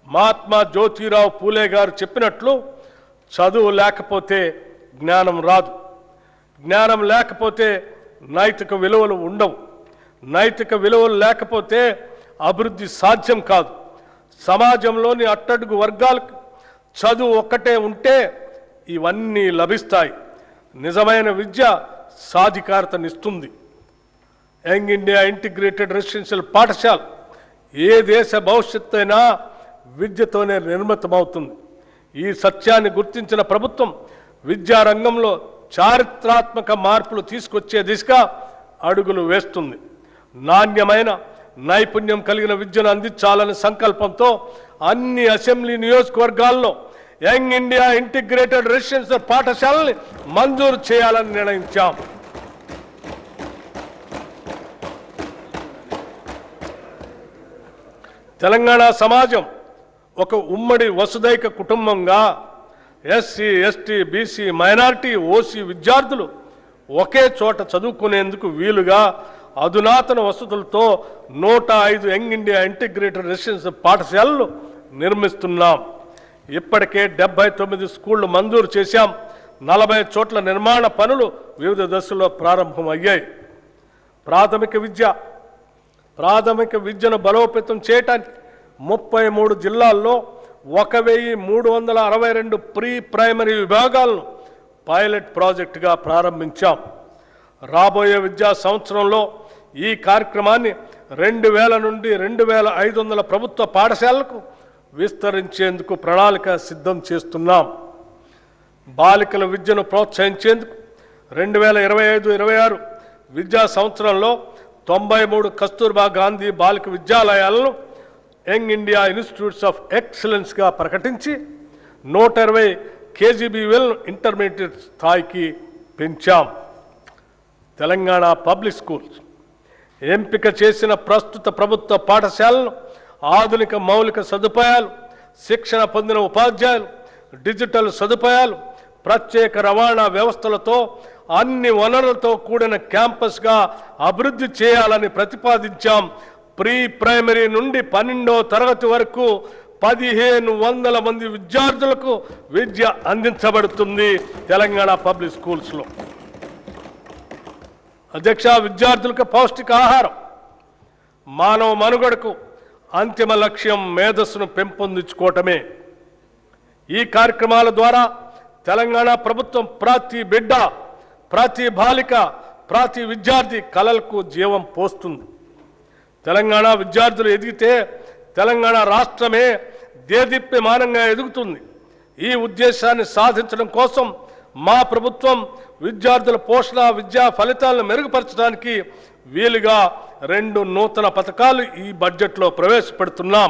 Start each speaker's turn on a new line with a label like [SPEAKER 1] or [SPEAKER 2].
[SPEAKER 1] మహాత్మా జ్యోతిరావు పూలే గారు చెప్పినట్లు చదువు లేకపోతే జ్ఞానం రాదు, జ్ఞానం లేకపోతే నైతిక విలువలు ఉండవు, నైతిక విలువలు లేకపోతే అభివృద్ధి సాధ్యం కాదు. సమాజంలోని అట్టడుగు వర్గాలకు చదువు ఒక్కటే ఉంటే ఇవన్నీ లభిస్తాయి. నిజమైన విద్య సాధికారతనిస్తుంది. యంగ్ ఇండియా ఇంటిగ్రేటెడ్ రెసిడెన్షియల్ పాఠశాల ఏ దేశ భవిష్యత్తు అయినా విద్యతోనే నిర్మితమవుతుంది. ఈ సత్యాన్ని గుర్తించిన ప్రభుత్వం విద్యారంగంలో చారిత్రాత్మక మార్పులు తీసుకొచ్చే దిశగా అడుగులు వేస్తుంది. నాణ్యమైన నైపుణ్యం కలిగిన విద్యను అందించాలనే సంకల్పంతో అన్ని అసెంబ్లీ నియోజకవర్గాల్లో యంగ్ ఇండియా ఇంటిగ్రేటెడ్ రెసిడెన్షియల్ పాఠశాలని మంజూరు చేయాలని నిర్ణయించాం. తెలంగాణ సమాజం ఒక ఉమ్మడి వసుదైక కుటుంబంగా SC, ST, BC, minority, OC విద్యార్థులు ఒకే చోట చదువుకునేందుకు వీలుగా అధునాతన వసతులతో 105 యంగ్ ఇండియా ఇంటిగ్రేటెడ్ రెసిడెన్షియల్ పాఠశాలలు నిర్మిస్తున్నాం. ఇప్పటికే 79 స్కూళ్లు మంజూరు చేశాం. 40 చోట్ల నిర్మాణ పనులు వివిధ దశల్లో ప్రారంభమయ్యాయి. ప్రాథమిక విద్యను బలోపేతం చేయడానికి 33 జిల్లాల్లో 1362 ప్రీ ప్రైమరీ విభాగాలను పైలట్ ప్రాజెక్టుగా ప్రారంభించాం. రాబోయే విద్యా సంవత్సరంలో ఈ కార్యక్రమాన్ని 2000 నుండి 2500 ప్రభుత్వ పాఠశాలలకు విస్తరించేందుకు ప్రణాళిక సిద్ధం చేస్తున్నాం. బాలికల విద్యను ప్రోత్సహించేందుకు 2025-26 విద్యా సంవత్సరంలో 93 కస్తూర్బా గాంధీ బాలిక విద్యాలయాలను యంగ్ ఇండియా ఇన్స్టిట్యూట్స్ ఆఫ్ ఎక్సలెన్స్గా ప్రకటించి 120 కేజీబీవీలను ఇంటర్మీడియట్ స్థాయికి పెంచాం. తెలంగాణ పబ్లిక్ స్కూల్స్ ఎంపిక చేసిన ప్రస్తుత ప్రభుత్వ పాఠశాలను ఆధునిక మౌలిక సదుపాయాలు, శిక్షణ పొందిన ఉపాధ్యాయులు, డిజిటల్ సదుపాయాలు, ప్రత్యేక రవాణా వ్యవస్థలతో అన్ని వనరులతో కూడిన క్యాంపస్గా అభివృద్ధి చేయాలని ప్రతిపాదించాం. ప్రీ ప్రైమరీ నుండి 12వ తరగతి వరకు 1500 మంది విద్యార్థులకు విద్య అందించబడుతుంది తెలంగాణ పబ్లిక్ స్కూల్స్లో. అధ్యక్ష, విద్యార్థులకు పౌష్టికాహారం మానవ మనుగడకు అంతిమ లక్ష్యం మేధస్సును పెంపొందించుకోవటమే. ఈ కార్యక్రమాల ద్వారా తెలంగాణ ప్రభుత్వం ప్రతి బిడ్డ, ప్రతి బాలిక, ప్రతి విద్యార్థి కలలకు జీవం పోస్తుంది. తెలంగాణ విద్యార్థులు ఎదిగితే తెలంగాణ రాష్ట్రమే దేదీప్యమానంగా ఎదుగుతుంది. ఈ ఉద్దేశాన్ని సాధించడం కోసం మా ప్రభుత్వం విద్యార్థుల పోషణ, విద్యా ఫలితాలను మెరుగుపరచడానికి వీలుగా 2 నూతన పథకాలు ఈ బడ్జెట్లో ప్రవేశపెడుతున్నాం.